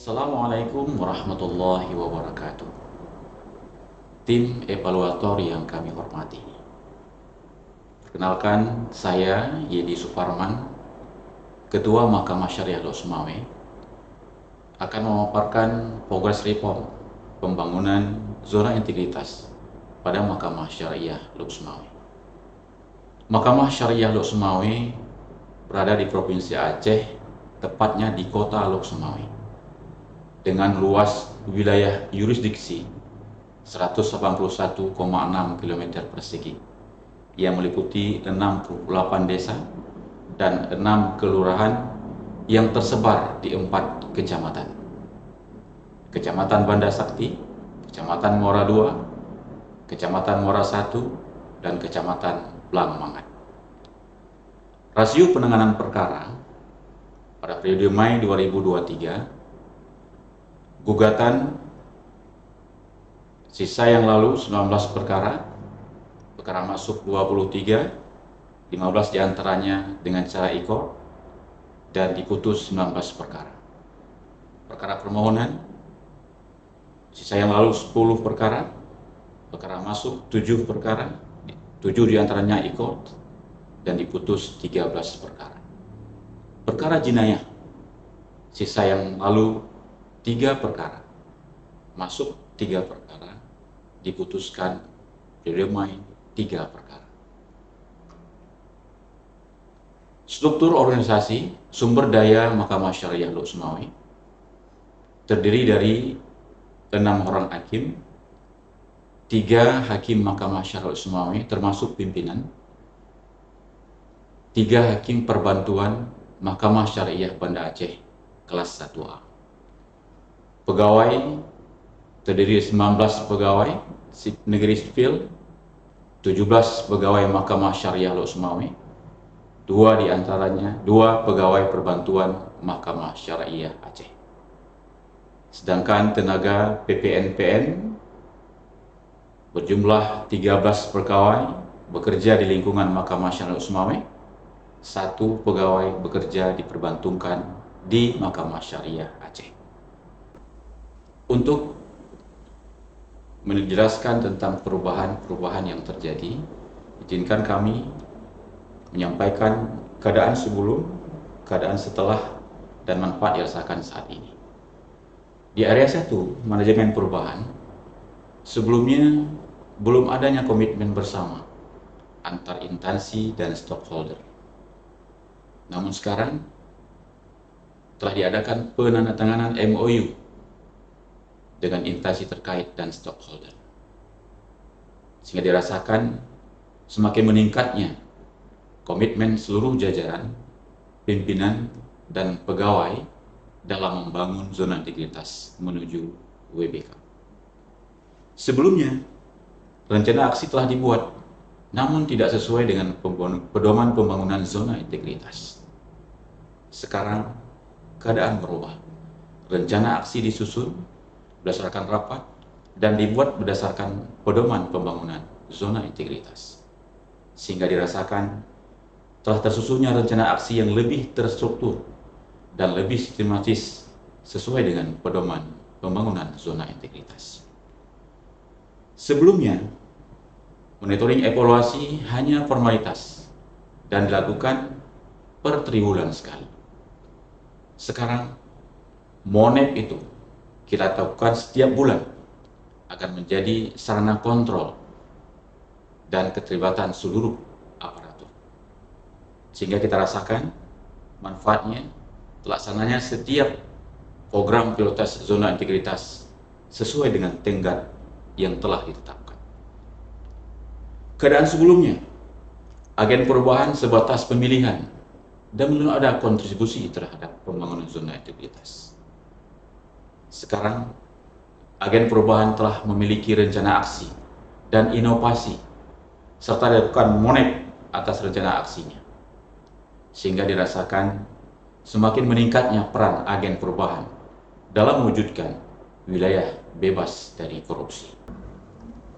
Assalamualaikum warahmatullahi wabarakatuh. Tim evaluator yang kami hormati. Perkenalkan, saya Yedi Suparman, Ketua Mahkamah Syariah Lok Sumawe, akan memaparkan progres reform pembangunan zona integritas pada Mahkamah Syariah Lok Sumawe. Mahkamah Syariah Lok Sumawe berada di Provinsi Aceh, tepatnya di Kota Lok Sumawe, dengan luas wilayah yurisdiksi 181,6 km persegi yang meliputi 68 desa dan 6 kelurahan yang tersebar di 4 kecamatan. Kecamatan Banda Sakti, Kecamatan Muara II, Kecamatan Muara I, dan Kecamatan Blang Mangat. Rasio penanganan perkara pada periode Mei 2023, gugatan sisa yang lalu 19 perkara masuk 23, 15 diantaranya dengan cara ikor, dan diputus 19 perkara. Perkara permohonan sisa yang lalu 10 perkara masuk 7 perkara, 7 diantaranya ikor, dan diputus 13 perkara. Perkara jinayah sisa yang lalu 3 perkara masuk 3 perkara, diputuskan periode Mei 3 perkara. Struktur organisasi sumber daya Mahkamah Syariah Lok Sumawe terdiri dari 6 orang hakim, 3 hakim Mahkamah Syariah Lok Sumawe termasuk pimpinan, 3 hakim perbantuan Mahkamah Syariah Banda Aceh kelas 1A. Pegawai terdiri 19 pegawai negeri sipil, 17 pegawai Mahkamah Syariah Lok Sumawe, 2 diantaranya 2 pegawai perbantuan Mahkamah Syariah Aceh. Sedangkan tenaga PPNPN berjumlah 13 pegawai bekerja di lingkungan Mahkamah Syariah Lok Sumawe, 1 pegawai bekerja diperbantungkan di Mahkamah Syariah Aceh. Untuk menjelaskan tentang perubahan-perubahan yang terjadi, izinkan kami menyampaikan keadaan sebelum, keadaan setelah, dan manfaat dirasakan saat ini. Di area 1, manajemen perubahan, sebelumnya belum adanya komitmen bersama antar instansi dan stakeholder. Namun sekarang telah diadakan penandatanganan MOU dengan instansi terkait dan stakeholder, sehingga dirasakan semakin meningkatnya komitmen seluruh jajaran, pimpinan, dan pegawai dalam membangun zona integritas menuju WBK. Sebelumnya, rencana aksi telah dibuat, namun tidak sesuai dengan pedoman pembangunan zona integritas. Sekarang, keadaan berubah. Rencana aksi disusun berdasarkan rapat dan dibuat berdasarkan pedoman pembangunan zona integritas, sehingga dirasakan telah tersusunnya rencana aksi yang lebih terstruktur dan lebih sistematis sesuai dengan pedoman pembangunan zona integritas. Sebelumnya, monitoring evaluasi hanya formalitas dan dilakukan per triwulan sekali. Sekarang, MONEP itu kita lakukan setiap bulan akan menjadi sarana kontrol dan keterlibatan seluruh aparatur, sehingga kita rasakan manfaatnya pelaksananya setiap program prioritas zona integritas sesuai dengan tenggat yang telah ditetapkan. Keadaan sebelumnya, agen perubahan sebatas pemilihan dan belum ada kontribusi terhadap pembangunan zona integritas. Sekarang, agen perubahan telah memiliki rencana aksi dan inovasi, serta dilakukan MONEP atas rencana aksinya, sehingga dirasakan semakin meningkatnya peran agen perubahan dalam mewujudkan wilayah bebas dari korupsi.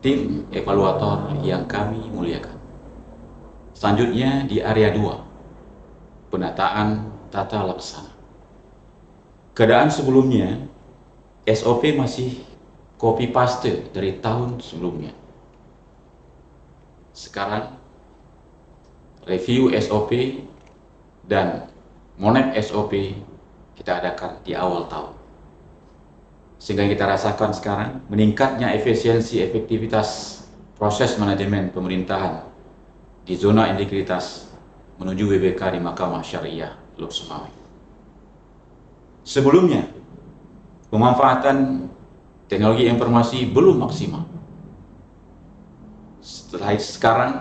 Tim evaluator yang kami muliakan. Selanjutnya di area 2, penataan tata laksana. Keadaan sebelumnya, SOP masih copy paste dari tahun sebelumnya. Sekarang, review SOP dan monet SOP kita adakan di awal tahun. Sehingga kita rasakan sekarang meningkatnya efisiensi efektivitas proses manajemen pemerintahan di zona integritas menuju WBK di Mahkamah Syariah Teluk Semawe. Sebelumnya, pemanfaatan teknologi informasi belum maksimal. Setelah sekarang,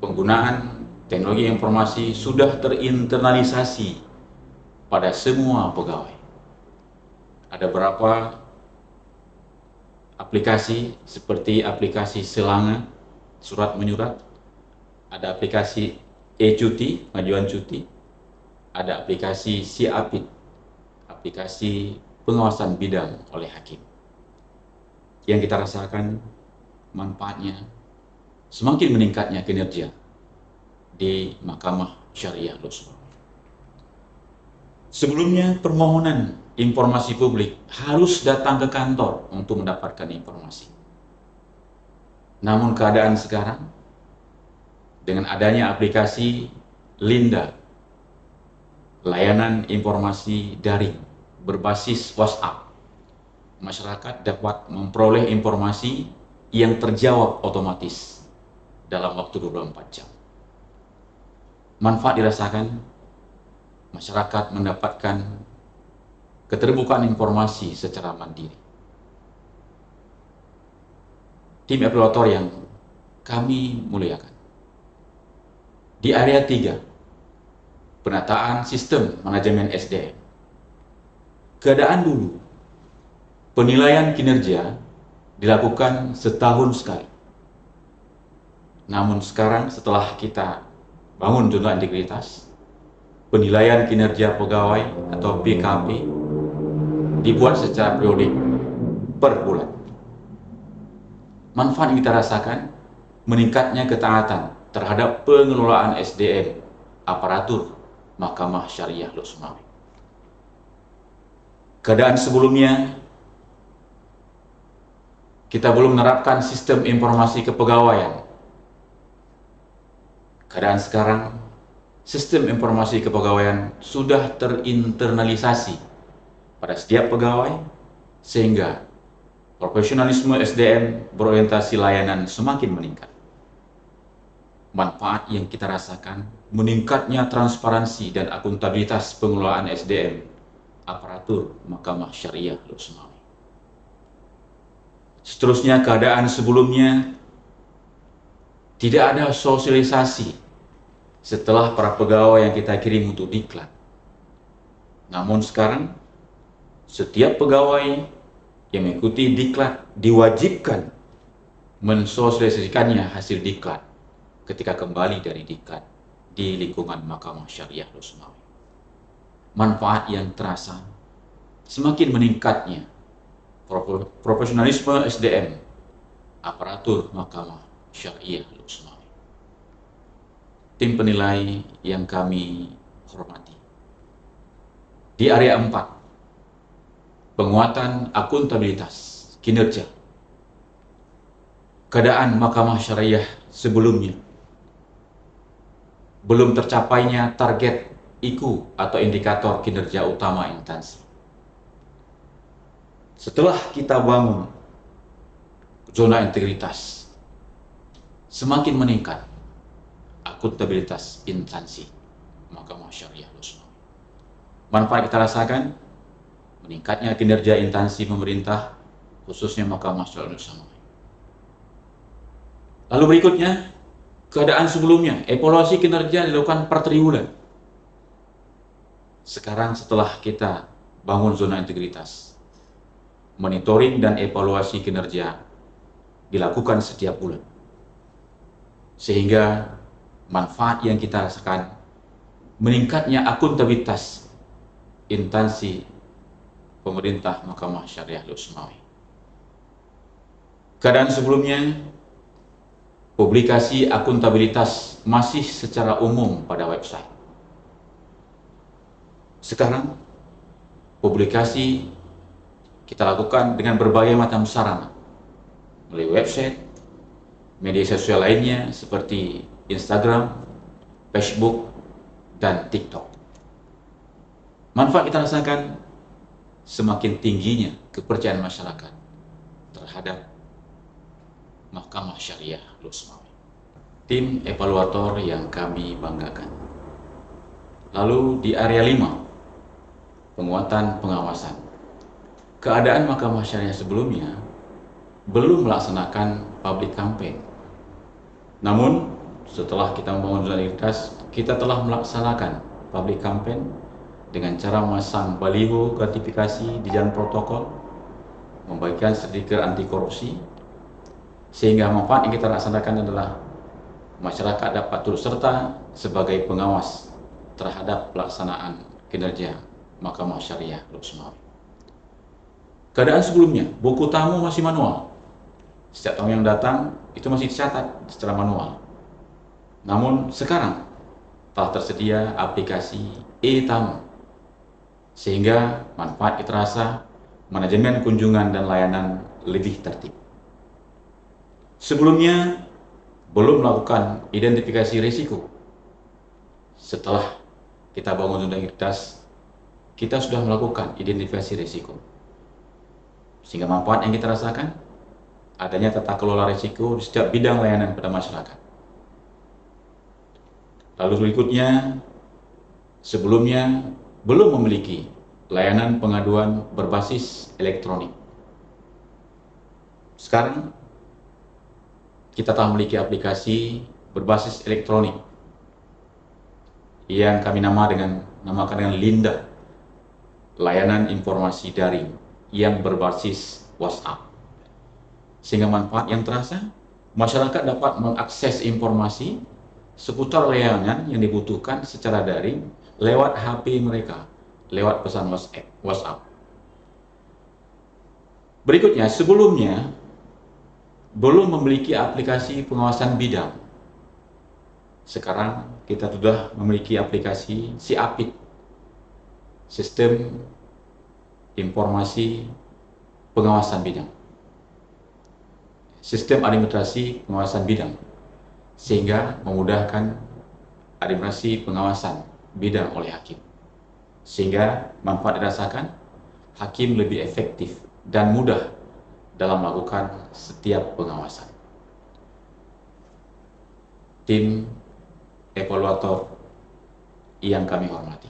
penggunaan teknologi informasi sudah terinternalisasi pada semua pegawai. Ada beberapa aplikasi seperti aplikasi Selanga, surat menyurat, ada aplikasi e-cuti, pengajuan cuti, ada aplikasi Siapit, aplikasi pengawasan bidang oleh hakim. Yang kita rasakan manfaatnya semakin meningkatnya kinerja di Mahkamah Syariah Teluk Semawe. Sebelumnya, permohonan informasi publik harus datang ke kantor untuk mendapatkan informasi. Namun keadaan sekarang, dengan adanya aplikasi Linda, layanan informasi daring berbasis WhatsApp, masyarakat dapat memperoleh informasi yang terjawab otomatis dalam waktu 24 jam. Manfaat dirasakan, masyarakat mendapatkan keterbukaan informasi secara mandiri. Tim evaluator yang kami muliakan, di area 3, penataan sistem manajemen SDM. Keadaan dulu, penilaian kinerja dilakukan setahun sekali. Namun sekarang setelah kita bangun zona integritas, penilaian kinerja pegawai atau BKP dibuat secara periodik per bulan. Manfaat yang kita rasakan, meningkatnya ketaatan terhadap pengelolaan SDM aparatur Mahkamah Syariah Teluk Semawe. Keadaan sebelumnya, kita belum menerapkan sistem informasi kepegawaian. Keadaan sekarang, sistem informasi kepegawaian sudah terinternalisasi pada setiap pegawai, sehingga profesionalisme SDM berorientasi layanan semakin meningkat. Manfaat yang kita rasakan, meningkatnya transparansi dan akuntabilitas pengelolaan SDM aparatur Mahkamah Syariah Teluk Semawe. Seterusnya, keadaan sebelumnya tidak ada sosialisasi setelah para pegawai yang kita kirim untuk diklat. Namun sekarang, setiap pegawai yang mengikuti diklat diwajibkan mensosialisasikannya hasil diklat ketika kembali dari diklat di lingkungan Mahkamah Syariah Teluk Semawe. Manfaat yang terasa, semakin meningkatnya profesionalisme SDM aparatur Mahkamah Syariah Teluk Semawe. Tim penilai yang kami hormati, di area 4, penguatan akuntabilitas kinerja. Keadaan Mahkamah Syariah sebelumnya, belum tercapainya target IKU atau indikator kinerja utama instansi. Setelah kita bangun zona integritas, semakin meningkat akuntabilitas instansi Mahkamah Syariah Teluk Semawe. Manfaat kita rasakan, meningkatnya kinerja instansi pemerintah, khususnya Mahkamah Syariah Teluk Semawe. Lalu berikutnya, keadaan sebelumnya, evaluasi kinerja dilakukan per triwulan. Sekarang setelah kita bangun zona integritas, monitoring dan evaluasi kinerja dilakukan setiap bulan. Sehingga manfaat yang kita rasakan, meningkatnya akuntabilitas instansi pemerintah Mahkamah Syariah Teluk Semawe. Keadaan sebelumnya, publikasi akuntabilitas masih secara umum pada website. Sekarang, publikasi kita lakukan dengan berbagai macam sarana, melalui website, media sosial lainnya seperti Instagram, Facebook, dan TikTok. Manfaat kita rasakan semakin tingginya kepercayaan masyarakat terhadap Mahkamah Syariah Losmawi. Tim evaluator yang kami banggakan. Lalu di area 5, penguatan pengawasan. Keadaan Mahkamah Syariah sebelumnya belum melaksanakan public campaign. Namun, setelah kita membangun zona integritas, kita telah melaksanakan public campaign dengan cara memasang baliho gratifikasi di jalan protokol, membagikan stiker anti korupsi, sehingga manfaat yang kita laksanakan adalah masyarakat dapat turut serta sebagai pengawas terhadap pelaksanaan kinerja Mahkamah Syariah Losmawi. Keadaan sebelumnya, buku tamu masih manual. Setiap tamu yang datang itu masih dicatat secara manual. Namun sekarang telah tersedia aplikasi e-tamu, sehingga manfaat kita rasa manajemen kunjungan dan layanan lebih tertib. Sebelumnya belum melakukan identifikasi risiko. Setelah kita bangun zona integritas, kita sudah melakukan identifikasi risiko. Sehingga manfaat yang kita rasakan adanya tata kelola risiko di setiap bidang layanan pada masyarakat. Lalu berikutnya, sebelumnya belum memiliki layanan pengaduan berbasis elektronik. Sekarang kita telah memiliki aplikasi berbasis elektronik yang kami namakan dengan Linda, layanan informasi daring yang berbasis WhatsApp. Sehingga manfaat yang terasa, masyarakat dapat mengakses informasi seputar layanan yang dibutuhkan secara daring lewat HP mereka, lewat pesan WhatsApp. Berikutnya, sebelumnya belum memiliki aplikasi pengawasan bidang. Sekarang kita sudah memiliki aplikasi SIAPID, Sistem Informasi Pengawasan Bidang, Sistem Administrasi Pengawasan Bidang, sehingga memudahkan administrasi pengawasan bidang oleh hakim. Sehingga manfaat dirasakan, hakim lebih efektif dan mudah dalam melakukan setiap pengawasan. Tim evaluator yang kami hormati.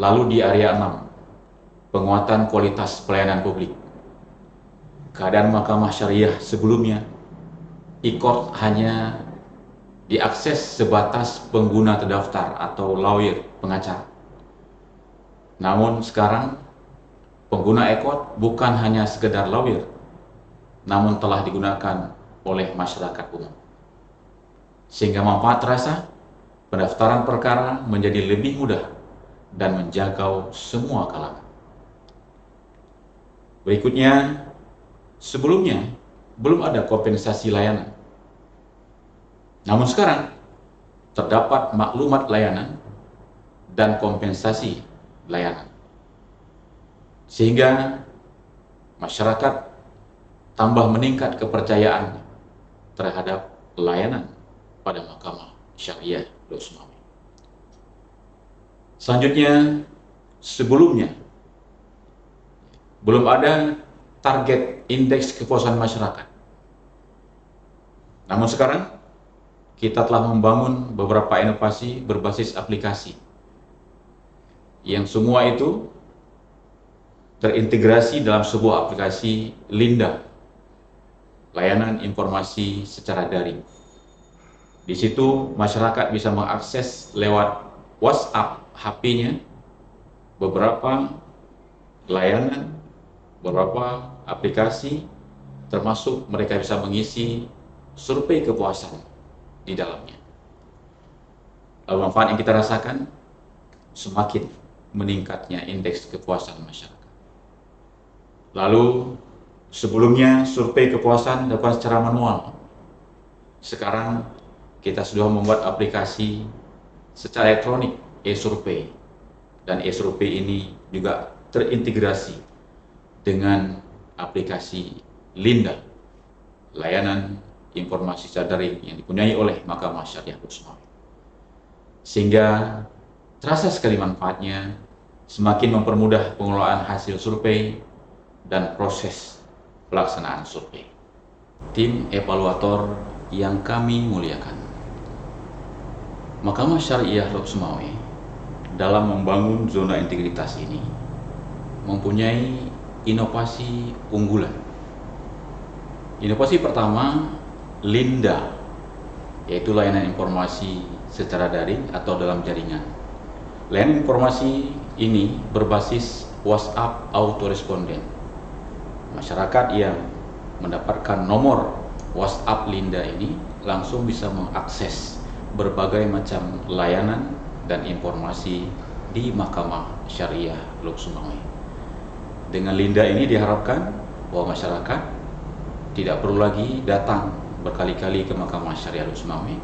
Lalu di area 6, penguatan kualitas pelayanan publik. Keadaan Mahkamah Syariah sebelumnya, e-court hanya diakses sebatas pengguna terdaftar atau lawyer, pengacara. Namun sekarang, pengguna e-court bukan hanya sekedar lawyer, namun telah digunakan oleh masyarakat umum. Sehingga manfaat terasa, pendaftaran perkara menjadi lebih mudah dan menjangkau semua kalangan. Berikutnya, sebelumnya belum ada kompensasi layanan. Namun sekarang, terdapat maklumat layanan dan kompensasi layanan. Sehingga masyarakat tambah meningkat kepercayaan terhadap layanan pada Mahkamah Syariah Losmawi. Selanjutnya, sebelumnya belum ada target indeks kepuasan masyarakat. Namun sekarang kita telah membangun beberapa inovasi berbasis aplikasi yang semua itu terintegrasi dalam sebuah aplikasi Linda, layanan informasi secara daring. Di situ masyarakat bisa mengakses lewat WhatsApp HP-nya beberapa layanan, beberapa aplikasi, termasuk mereka bisa mengisi survei kepuasan di dalamnya. Lalu manfaat yang kita rasakan, semakin meningkatnya indeks kepuasan masyarakat. Lalu sebelumnya survei kepuasan dilakukan secara manual. Sekarang kita sudah membuat aplikasi secara elektronik, e-survei. Dan e-survei ini juga terintegrasi dengan aplikasi Linda, layanan informasi secara daring yang dipunyai oleh Mahkamah Syariah Lok Sumawe. Sehingga terasa sekali manfaatnya, semakin mempermudah pengelolaan hasil survei dan proses pelaksanaan survei. Tim evaluator yang kami muliakan, Mahkamah Syariah Lok Sumawe dalam membangun zona integritas ini mempunyai inovasi unggulan. Inovasi pertama, Linda, yaitu layanan informasi secara daring atau dalam jaringan. Layanan informasi ini berbasis WhatsApp autoresponden. Masyarakat yang mendapatkan nomor WhatsApp Linda ini langsung bisa mengakses berbagai macam layanan dan informasi di Mahkamah Syariah Lok Sumawe. Dengan Linda ini diharapkan bahwa masyarakat tidak perlu lagi datang berkali-kali ke Mahkamah Syariah Lok Sumawe.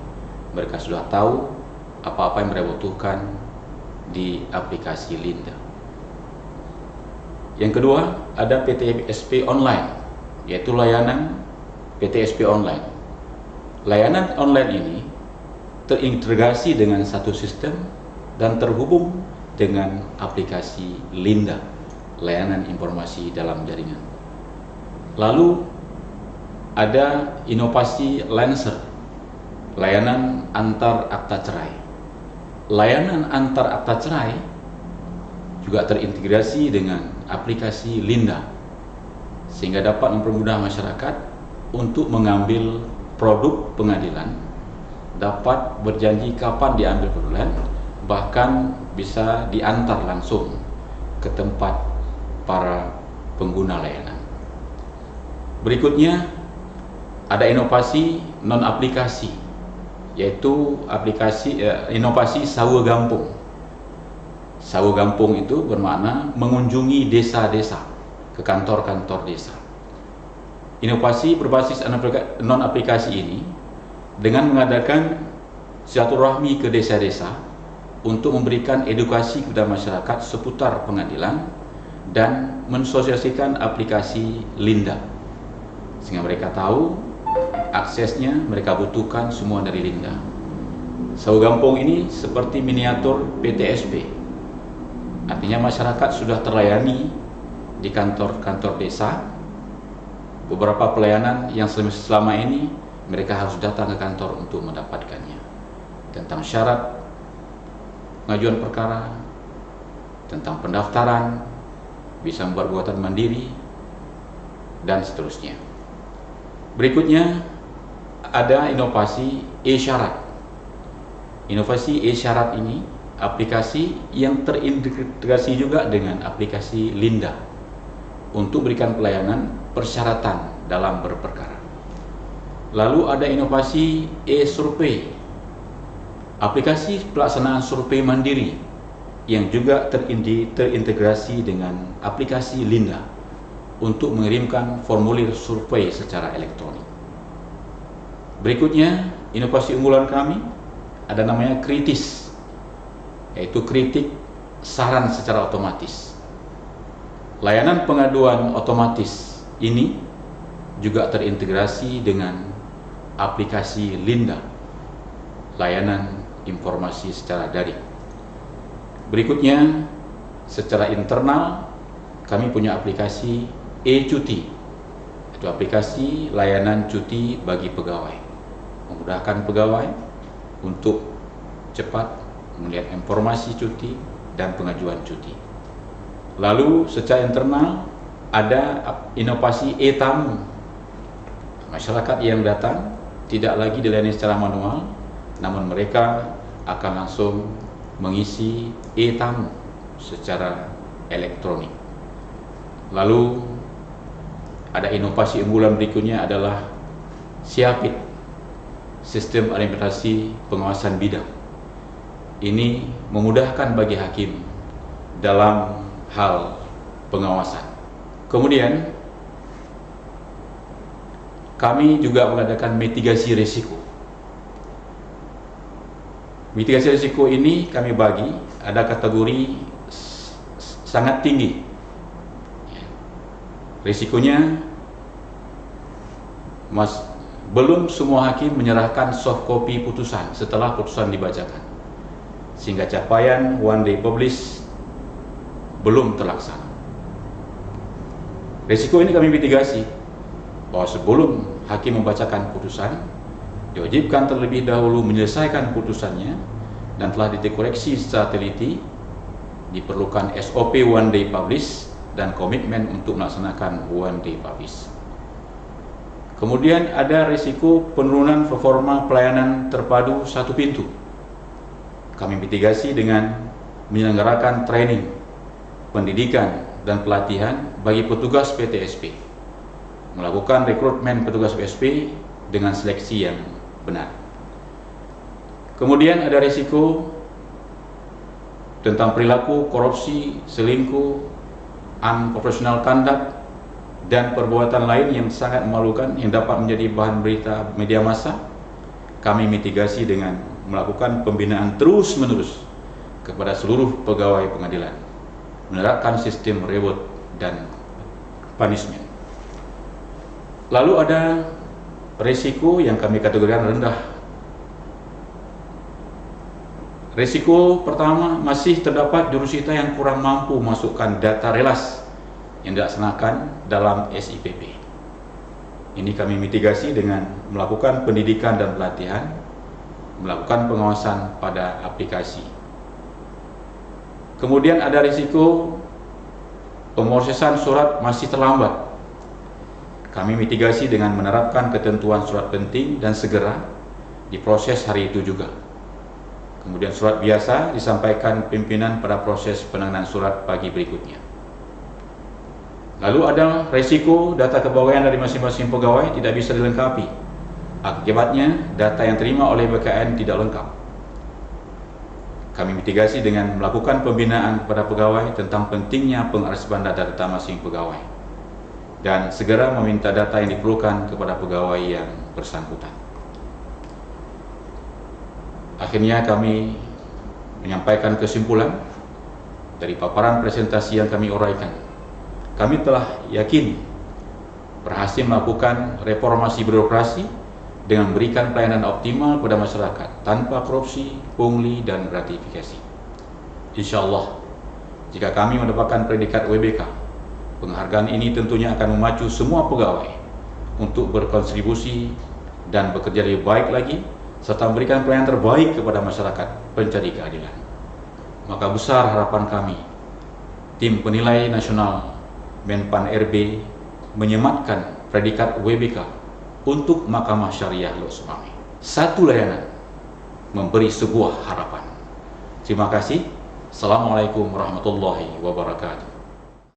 Mereka sudah tahu apa-apa yang mereka butuhkan di aplikasi Linda. Yang kedua, ada PTSP online, yaitu layanan PTSP online. Layanan online ini terintegrasi dengan satu sistem dan terhubung dengan aplikasi Linda, layanan informasi dalam jaringan. Lalu ada inovasi Lancer, layanan antar akta cerai. Layanan antar akta cerai juga terintegrasi dengan aplikasi Linda, sehingga dapat mempermudah masyarakat untuk mengambil produk pengadilan, dapat berjanji kapan diambil pengadilan, bahkan bisa diantar langsung ke tempat para pengguna layanan. Berikutnya ada inovasi non-aplikasi, yaitu inovasi Sawa Gampung. Sawa Gampung itu bermakna mengunjungi desa-desa, ke kantor-kantor desa. Inovasi berbasis non-aplikasi ini dengan mengadakan silaturahmi ke desa-desa untuk memberikan edukasi kepada masyarakat seputar pengadilan dan mensosialisasikan aplikasi Linda, sehingga mereka tahu aksesnya mereka butuhkan semua dari Linda. Sawa Gampung ini seperti miniatur PTSP, artinya masyarakat sudah terlayani di kantor-kantor desa. Beberapa pelayanan yang selama ini mereka harus datang ke kantor untuk mendapatkannya, tentang syarat pengajuan perkara, tentang pendaftaran, bisa membuat gugatan mandiri, dan seterusnya. Berikutnya ada inovasi e-syarat. Inovasi e-syarat ini aplikasi yang terintegrasi juga dengan aplikasi Linda untuk berikan pelayanan persyaratan dalam berperkara. Lalu ada inovasi e-survei, aplikasi pelaksanaan survei mandiri yang juga terintegrasi dengan aplikasi Linda untuk mengirimkan formulir survei secara elektronik. Berikutnya, inovasi unggulan kami ada namanya kritis, yaitu kritik saran secara otomatis. Layanan pengaduan otomatis ini juga terintegrasi dengan aplikasi Linda, layanan informasi secara daring. Berikutnya, secara internal kami punya aplikasi e-cuti, itu aplikasi layanan cuti bagi pegawai, memudahkan pegawai untuk cepat melihat informasi cuti dan pengajuan cuti. Lalu secara internal ada inovasi e-tamu. Masyarakat yang datang tidak lagi dilayani secara manual, namun mereka akan langsung mengisi e-tamu secara elektronik. Lalu ada inovasi unggulan berikutnya adalah SIAPID, Sistem Administrasi Pengawasan Bidang. Ini memudahkan bagi hakim dalam hal pengawasan. Kemudian kami juga mengadakan mitigasi risiko. Mitigasi risiko ini kami bagi, ada kategori sangat tinggi Risikonya, belum semua hakim menyerahkan soft copy putusan setelah putusan dibacakan, sehingga capaian one day publish belum terlaksana. Risiko ini kami mitigasi bahwa sebelum hakim membacakan putusan, diwajibkan terlebih dahulu menyelesaikan putusannya dan telah dikoreksi secara teliti. Diperlukan SOP one day publish dan komitmen untuk melaksanakan one day publish. Kemudian ada risiko penurunan performa pelayanan terpadu satu pintu. Kami mitigasi dengan menyelenggarakan training, pendidikan, dan pelatihan bagi petugas PTSP, melakukan rekrutmen petugas PSP dengan seleksi yang benar. Kemudian ada risiko tentang perilaku korupsi, selingkuh, unprofessional conduct, dan perbuatan lain yang sangat memalukan yang dapat menjadi bahan berita media massa. Kami mitigasi dengan melakukan pembinaan terus-menerus kepada seluruh pegawai pengadilan, menerapkan sistem reward dan punishment. Lalu ada risiko yang kami kategorikan rendah. Risiko pertama, masih terdapat jurusita yang kurang mampu masukkan data relas yang dilaksanakan dalam SIPP. Ini kami mitigasi dengan melakukan pendidikan dan pelatihan, melakukan pengawasan pada aplikasi. Kemudian ada risiko pemrosesan surat masih terlambat. Kami mitigasi dengan menerapkan ketentuan surat penting dan segera diproses hari itu juga. Kemudian surat biasa disampaikan pimpinan pada proses penanganan surat pagi berikutnya. Lalu ada risiko data kepegawaian dari masing-masing pegawai tidak bisa dilengkapi. Akibatnya data yang terima oleh BKN tidak lengkap. Kami mitigasi dengan melakukan pembinaan kepada pegawai tentang pentingnya pengarsipan data masing pegawai dan segera meminta data yang diperlukan kepada pegawai yang bersangkutan. Akhirnya kami menyampaikan kesimpulan dari paparan presentasi yang kami uraikan. Kami telah yakin berhasil melakukan reformasi birokrasi dengan memberikan pelayanan optimal kepada masyarakat tanpa korupsi, pungli, dan gratifikasi. Insya Allah, jika kami mendapatkan predikat WBK, penghargaan ini tentunya akan memacu semua pegawai untuk berkontribusi dan bekerja lebih baik lagi, serta memberikan pelayanan terbaik kepada masyarakat pencari keadilan. Maka besar harapan kami, tim penilai nasional Menpan RB menyematkan predikat WBK untuk Mahkamah Syariah Los Mami. Satu layanan memberi sebuah harapan. Terima kasih. Assalamualaikum warahmatullahi wabarakatuh.